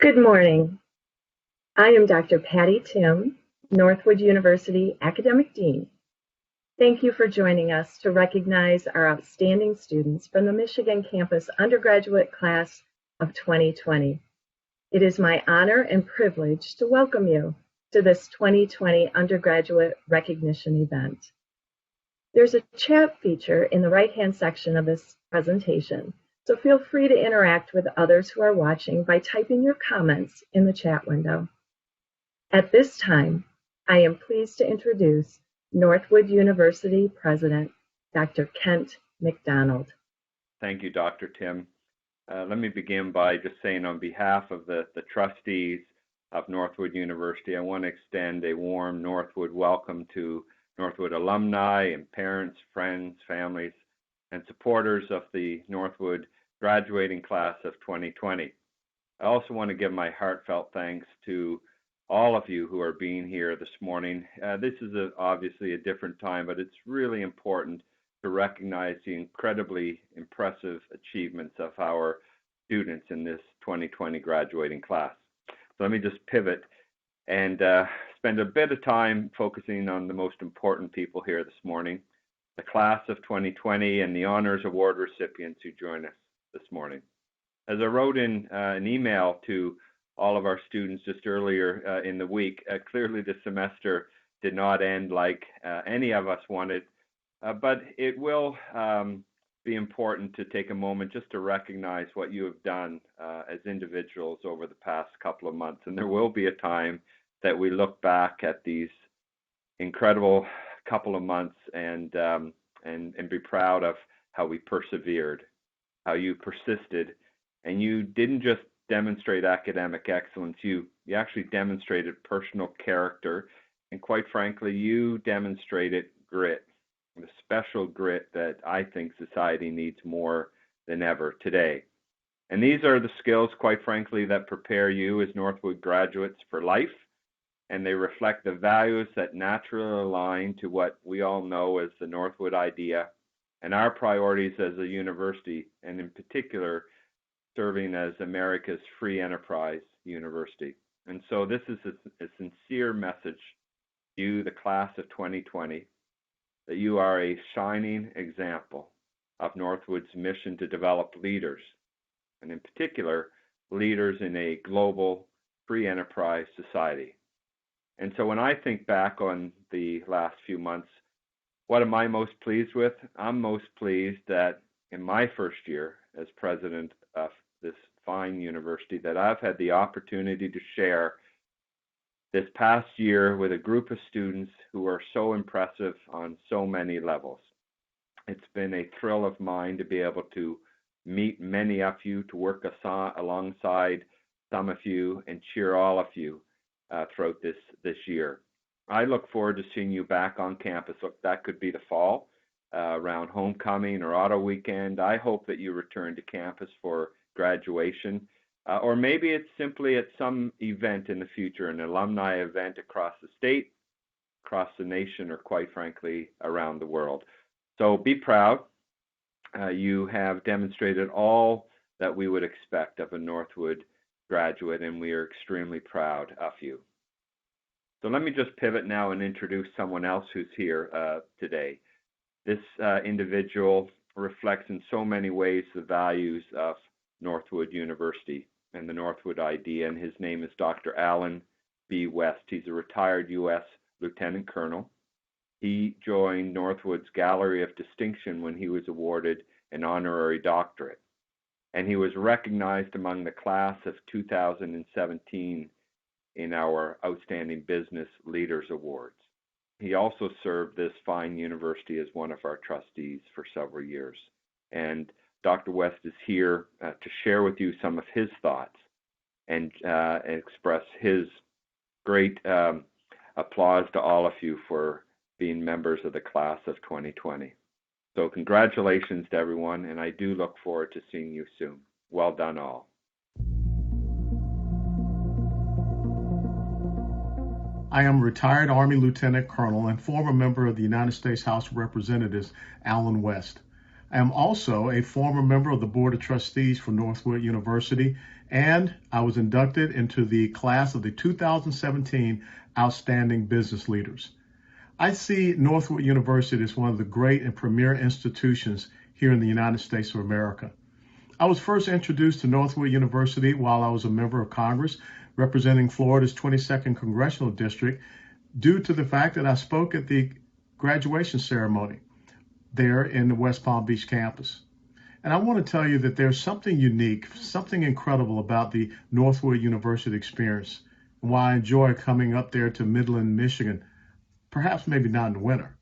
Good morning. I am Dr. Patty Tim, Northwood University Academic Dean. Thank you for joining us to recognize our outstanding students from the Michigan campus undergraduate class of 2020. It is my honor and privilege to welcome you to this 2020 undergraduate recognition event. There's a chat feature in the right-hand section of this presentation, so feel free to interact with others who are watching by typing your comments in the chat window. At this time, I am pleased to introduce Northwood University President, Dr. Kent Mcdonald. Thank you, Dr. Tim. Let me begin by just saying on behalf of the trustees of Northwood University, I want to extend a warm Northwood welcome to Northwood alumni and parents, friends, families, and supporters of the Northwood graduating class of 2020. I also want to give my heartfelt thanks to all of you who are being here this morning. This is obviously a different time, but it's really important to recognize the incredibly impressive achievements of our students in this 2020 graduating class. So let me just pivot and spend a bit of time focusing on the most important people here this morning, the class of 2020 and the honors award recipients who join us this morning. As I wrote in an email to all of our students just earlier in the week, clearly the semester did not end like any of us wanted, but it will be important to take a moment just to recognize what you have done as individuals over the past couple of months. And there will be a time that we look back at these incredible couple of months and be proud of how we persevered, how you persisted, and you didn't just demonstrate academic excellence, you actually demonstrated personal character, and quite frankly, you demonstrated grit, the special grit that I think society needs more than ever today. And these are the skills, quite frankly, that prepare you as Northwood graduates for life, and they reflect the values that naturally align to what we all know as the Northwood idea and our priorities as a university, and in particular, serving as America's free enterprise university. And so this is a sincere message to you, the class of 2020, that you are a shining example of Northwood's mission to develop leaders, and in particular, leaders in a global free enterprise society. And so when I think back on the last few months, what am I most pleased with? I'm most pleased that in my first year as president of this fine university, that I've had the opportunity to share this past year with a group of students who are so impressive on so many levels. It's been a thrill of mine to be able to meet many of you, to work alongside some of you, and cheer all of you throughout this year. I look forward to seeing you back on campus. Look, that could be the fall, around homecoming or auto weekend. I hope that you return to campus for graduation, or maybe it's simply at some event in the future, an alumni event across the state, across the nation, or quite frankly, around the world. So be proud. You have demonstrated all that we would expect of a Northwood graduate, and we are extremely proud of you. So let me just pivot now and introduce someone else who's here today. This individual reflects in so many ways the values of Northwood University and the Northwood idea, and his name is Dr. Alan B. West. He's a retired U.S. Lieutenant Colonel. He joined Northwood's Gallery of Distinction when he was awarded an honorary doctorate, and he was recognized among the class of 2017 in our Outstanding Business Leaders Awards. He also served this fine university as one of our trustees for several years. And Dr. West is here to share with you some of his thoughts and express his great applause to all of you for being members of the class of 2020. So congratulations to everyone, and I do look forward to seeing you soon. Well done all. I am retired Army Lieutenant Colonel and former member of the United States House of Representatives, Alan West. I am also a former member of the Board of Trustees for Northwood University, and I was inducted into the class of the 2017 Outstanding Business Leaders. I see Northwood University as one of the great and premier institutions here in the United States of America. I was first introduced to Northwood University while I was a member of Congress representing Florida's 22nd Congressional District due to the fact that I spoke at the graduation ceremony there in the West Palm Beach campus. And I want to tell you that there's something unique, something incredible about the Northwood University experience and why I enjoy coming up there to Midland, Michigan, perhaps maybe not in the winter,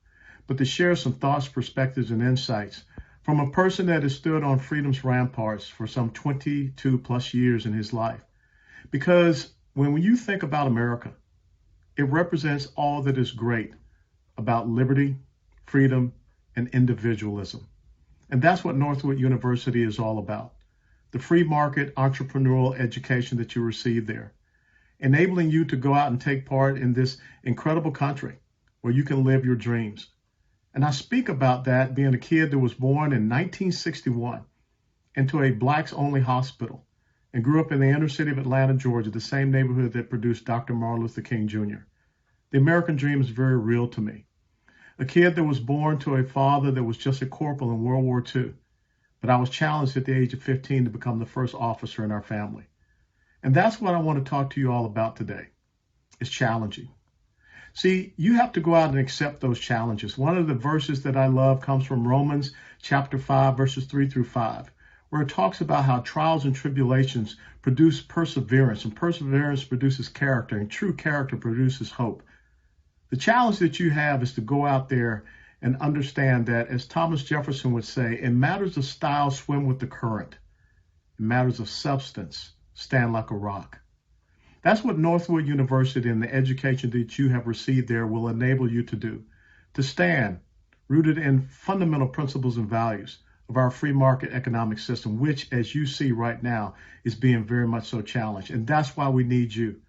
but to share some thoughts, perspectives, and insights from a person that has stood on freedom's ramparts for some 22 plus years in his life. Because when you think about America, it represents all that is great about liberty, freedom, and individualism. And that's what Northwood University is all about. The free market entrepreneurial education that you receive there, enabling you to go out and take part in this incredible country where you can live your dreams. And I speak about that being a kid that was born in 1961 into a blacks-only hospital and grew up in the inner city of Atlanta, Georgia, the same neighborhood that produced Dr. Martin Luther King Jr. The American dream is very real to me. A kid that was born to a father that was just a corporal in World War II, but I was challenged at the age of 15 to become the first officer in our family. And that's what I want to talk to you all about today. It's challenging. See, you have to go out and accept those challenges. One of the verses that I love comes from Romans chapter 5, verses 3 through 5, where it talks about how trials and tribulations produce perseverance, and perseverance produces character, and true character produces hope. The challenge that you have is to go out there and understand that, as Thomas Jefferson would say, in matters of style, swim with the current. In matters of substance, stand like a rock. That's what Northwood University and the education that you have received there will enable you to do, to stand rooted in fundamental principles and values of our free market economic system, which, as you see right now, is being very much so challenged. And that's why we need you,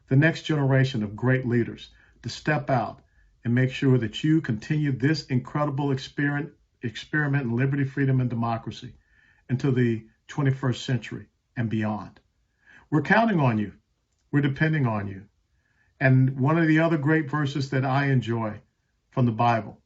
the next generation of great leaders, to step out and make sure that you continue this incredible experiment in liberty, freedom, and democracy into the 21st century and beyond. We're counting on you. We're depending on you. And one of the other great verses that I enjoy from the Bible,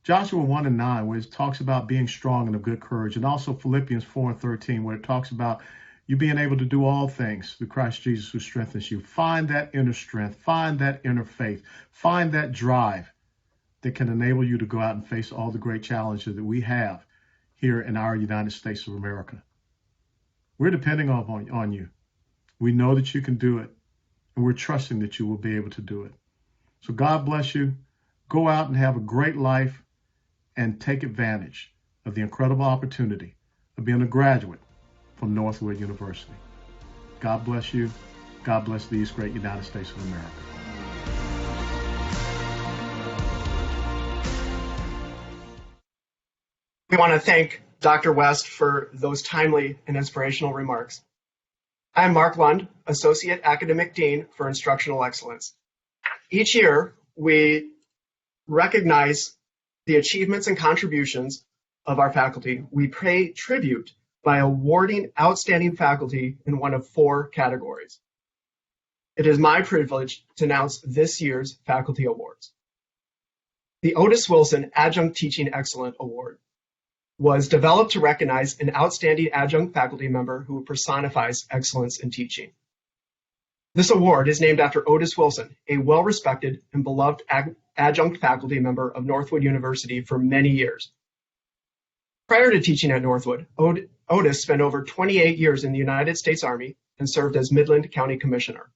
Joshua 1:9, where it talks about being strong and of good courage, and also Philippians 4:13, where it talks about you being able to do all things through Christ Jesus who strengthens you. Find that inner strength, find that inner faith, find that drive that can enable you to go out and face all the great challenges that we have here in our United States of America. We're depending on you. We know that you can do it, and we're trusting that you will be able to do it. So God bless you. Go out and have a great life and take advantage of the incredible opportunity of being a graduate from Northwood University. God bless you. God bless these great United States of America. We want to thank Dr. West for those timely and inspirational remarks. I'm Mark Lund, Associate Academic Dean for Instructional Excellence. Each year, we recognize the achievements and contributions of our faculty. We pay tribute by awarding outstanding faculty in one of 4 categories. It is my privilege to announce this year's faculty awards. The Otis Wilson Adjunct Teaching Excellence Award was developed to recognize an outstanding adjunct faculty member who personifies excellence in teaching. This award is named after Otis Wilson, a well-respected and beloved adjunct faculty member of Northwood University for many years. Prior to teaching at Northwood, Otis spent over 28 years in the United States Army and served as Midland County Commissioner.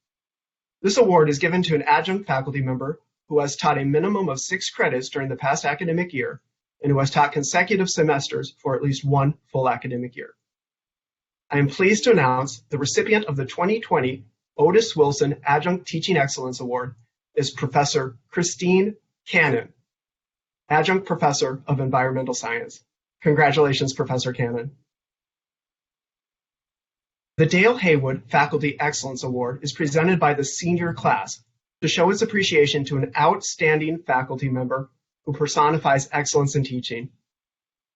This award is given to an adjunct faculty member who has taught a minimum of 6 credits during the past academic year and who has taught consecutive semesters for at least 1 full academic year. I am pleased to announce the recipient of the 2020 Otis Wilson Adjunct Teaching Excellence Award is Professor Christine Cannon, Adjunct Professor of Environmental Science. Congratulations, Professor Cannon. The Dale Haywood Faculty Excellence Award is presented by the senior class to show its appreciation to an outstanding faculty member who personifies excellence in teaching.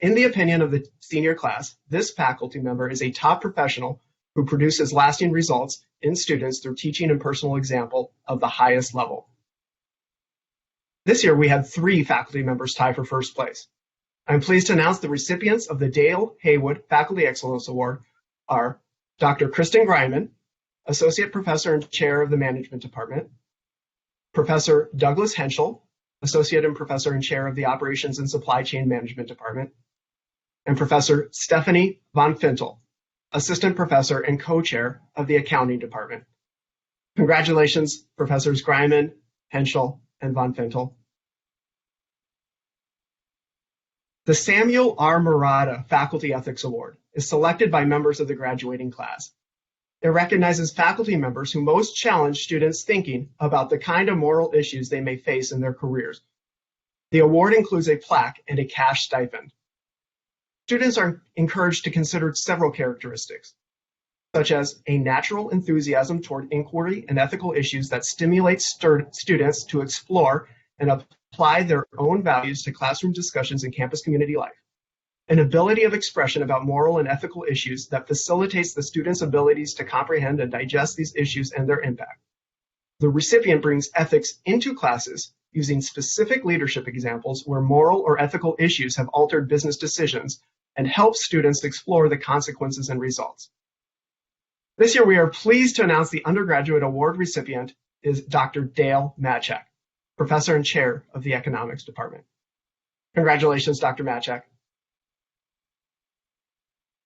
In the opinion of the senior class, this faculty member is a top professional who produces lasting results in students through teaching and personal example of the highest level. This year, we had 3 faculty members tie for first place. I'm pleased to announce the recipients of the Dale Haywood Faculty Excellence Award are Dr. Kristen Greiman, Associate Professor and Chair of the Management Department, Professor Douglas Henschel, Associate and Professor and Chair of the Operations and Supply Chain Management Department, and Professor Stephanie Von Fintel, Assistant Professor and Co-Chair of the Accounting Department. Congratulations, Professors Greiman, Henschel, and Von Fintel. The Samuel R. Mirada Faculty Ethics Award is selected by members of the graduating class. It recognizes faculty members who most challenge students' thinking about the kind of moral issues they may face in their careers. The award includes a plaque and a cash stipend. Students are encouraged to consider several characteristics, such as a natural enthusiasm toward inquiry and ethical issues that stimulates students to explore and apply their own values to classroom discussions and campus community life, an ability of expression about moral and ethical issues that facilitates the students' abilities to comprehend and digest these issues and their impact. The recipient brings ethics into classes using specific leadership examples where moral or ethical issues have altered business decisions and helps students explore the consequences and results. This year, we are pleased to announce the undergraduate award recipient is Dr. Dale Matchak, Professor and Chair of the Economics Department. Congratulations, Dr. Matchak.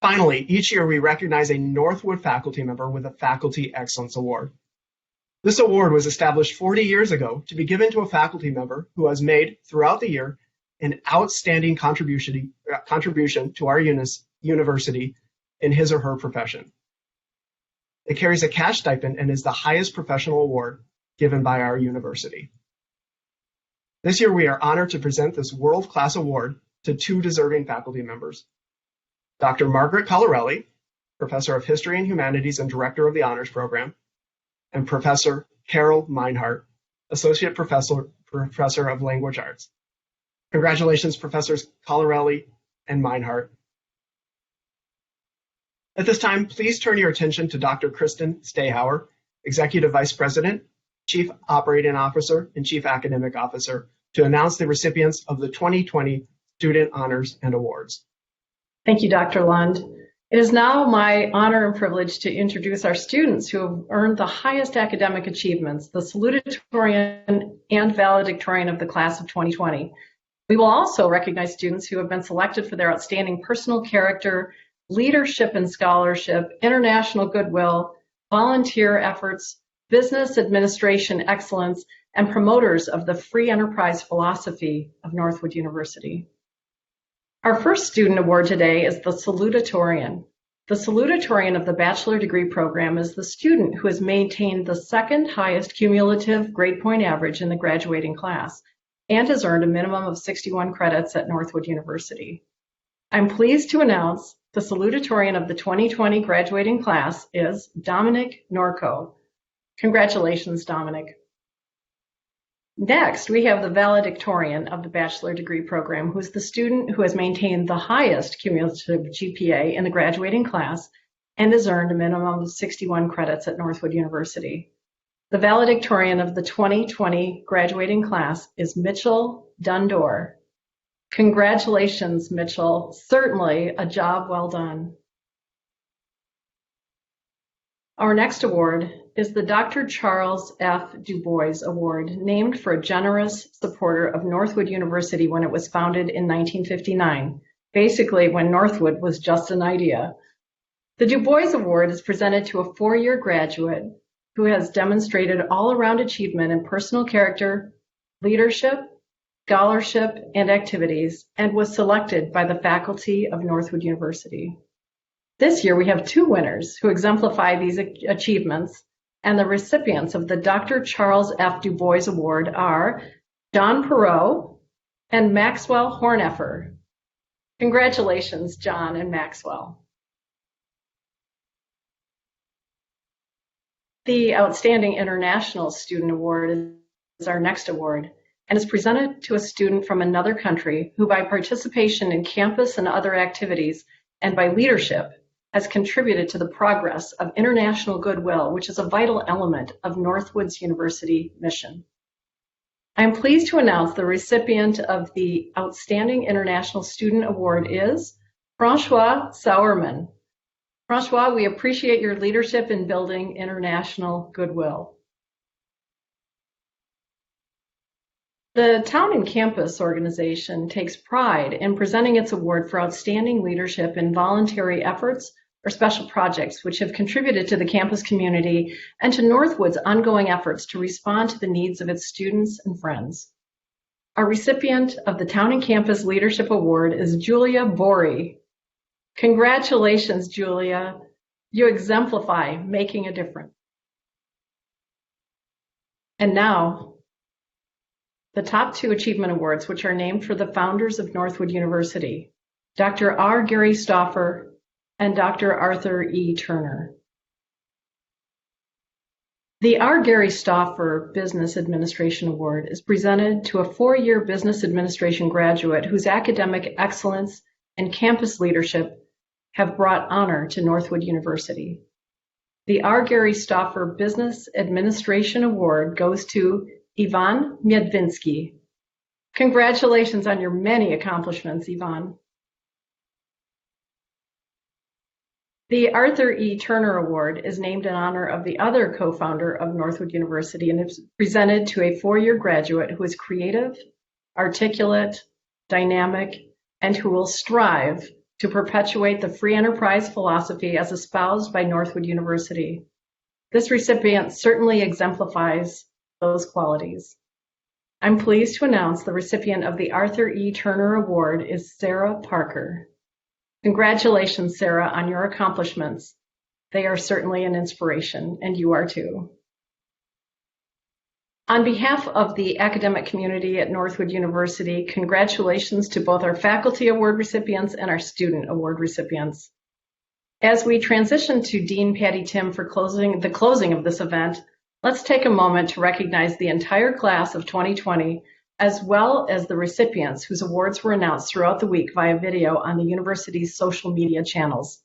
Finally, each year we recognize a Northwood faculty member with a Faculty Excellence Award. This award was established 40 years ago to be given to a faculty member who has made, throughout the year, an outstanding contribution to our university in his or her profession. It carries a cash stipend and is the highest professional award given by our university. This year, we are honored to present this world-class award to 2 deserving faculty members. Dr. Margaret Collarelli, Professor of History and Humanities and Director of the Honors Program, and Professor Carol Meinhardt, Associate Professor of Language Arts. Congratulations, Professors Collarelli and Meinhardt. At this time, please turn your attention to Dr. Kristen Stahauer, Executive Vice President, Chief Operating Officer, and Chief Academic Officer, to announce the recipients of the 2020 Student Honors and Awards. Thank you, Dr. Lund. It is now my honor and privilege to introduce our students who have earned the highest academic achievements, the Salutatorian and Valedictorian of the class of 2020. We will also recognize students who have been selected for their outstanding personal character, leadership and scholarship, international goodwill, volunteer efforts, business administration excellence, and promoters of the free enterprise philosophy of Northwood University. Our first student award today is the Salutatorian. The Salutatorian of the bachelor degree program is the student who has maintained the second highest cumulative grade point average in the graduating class and has earned a minimum of 61 credits at Northwood University. I'm pleased to announce the Salutatorian of the 2020 graduating class is Dominic Norco. Congratulations, Dominic. Next, we have the Valedictorian of the bachelor degree program, who is the student who has maintained the highest cumulative GPA in the graduating class and has earned a minimum of 61 credits at Northwood University. The Valedictorian of the 2020 graduating class is Mitchell Dundor. Congratulations, Mitchell. Certainly a job well done. Our next award is the Dr. Charles F. Du Bois Award, named for a generous supporter of Northwood University when it was founded in 1959, basically when Northwood was just an idea. The Du Bois Award is presented to a 4-year graduate who has demonstrated all-around achievement in personal character, leadership, scholarship, and activities, and was selected by the faculty of Northwood University. This year, we have 2 winners who exemplify these achievements, and the recipients of the Dr. Charles F. Du Bois Award are John Perot and Maxwell Horneffer. Congratulations, John and Maxwell. The Outstanding International Student Award is our next award. and is presented to a student from another country who, by participation in campus and other activities and by leadership, has contributed to the progress of international goodwill, which is a vital element of Northwood's University mission. I am pleased to announce the recipient of the Outstanding International Student Award is Francois Sauerman. Francois, we appreciate your leadership in building international goodwill. The Town and Campus organization takes pride in presenting its award for outstanding leadership in voluntary efforts or special projects which have contributed to the campus community and to Northwood's ongoing efforts to respond to the needs of its students and friends. Our recipient of the Town and Campus Leadership Award is Julia Borey. Congratulations, Julia. You exemplify making a difference. And now, the top 2 achievement awards, which are named for the founders of Northwood University, Dr. R. Gary Stauffer and Dr. Arthur E. Turner. The R. Gary Stauffer Business Administration Award is presented to a 4-year business administration graduate whose academic excellence and campus leadership have brought honor to Northwood University. The R. Gary Stauffer Business Administration Award goes to Ivan Miedvinsky. Congratulations on your many accomplishments, Ivan. The Arthur E. Turner Award is named in honor of the other co-founder of Northwood University and is presented to a 4-year graduate who is creative, articulate, dynamic, and who will strive to perpetuate the free enterprise philosophy as espoused by Northwood University. This recipient certainly exemplifies those qualities. I'm pleased to announce the recipient of the Arthur E. Turner Award is Sarah Parker. Congratulations, Sarah, on your accomplishments. They are certainly an inspiration, and you are too. On behalf of the academic community at Northwood University, congratulations to both our faculty award recipients and our student award recipients. As we transition to Dean Patty Tim for the closing of this event, let's take a moment to recognize the entire class of 2020, as well as the recipients whose awards were announced throughout the week via video on the university's social media channels.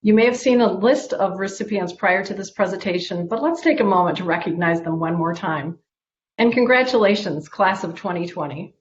You may have seen a list of recipients prior to this presentation, but let's take a moment to recognize them one more time. And congratulations, class of 2020.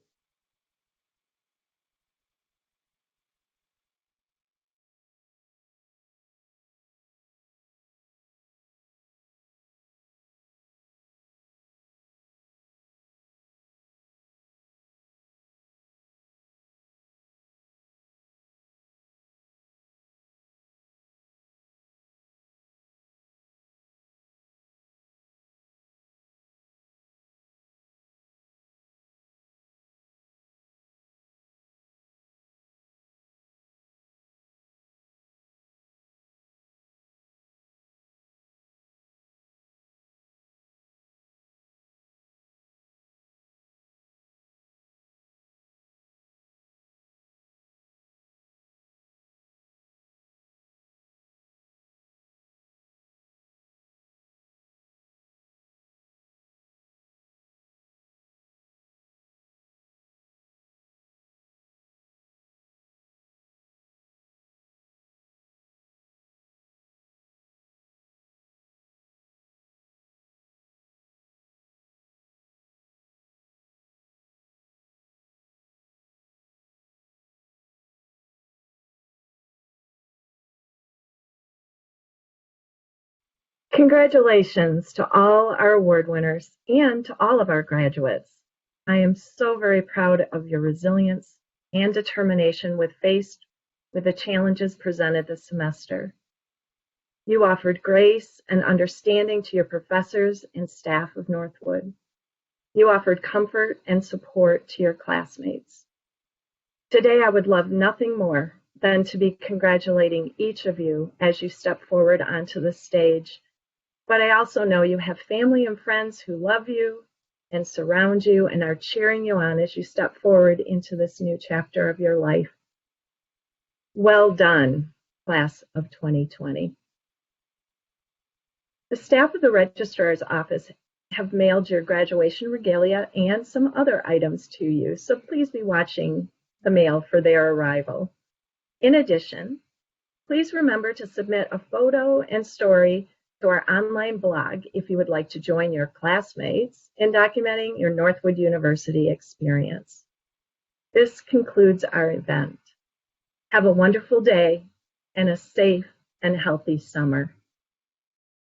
Congratulations to all our award winners and to all of our graduates. I am so very proud of your resilience and determination faced with the challenges presented this semester. You offered grace and understanding to your professors and staff of Northwood. You offered comfort and support to your classmates. Today, I would love nothing more than to be congratulating each of you as you step forward onto the stage. But I also know you have family and friends who love you and surround you and are cheering you on as you step forward into this new chapter of your life. Well done, class of 2020. The staff of the Registrar's Office have mailed your graduation regalia and some other items to you, so please be watching the mail for their arrival. In addition, please remember to submit a photo and story to our online blog if you would like to join your classmates in documenting your Northwood University experience. This concludes our event. Have a wonderful day and a safe and healthy summer.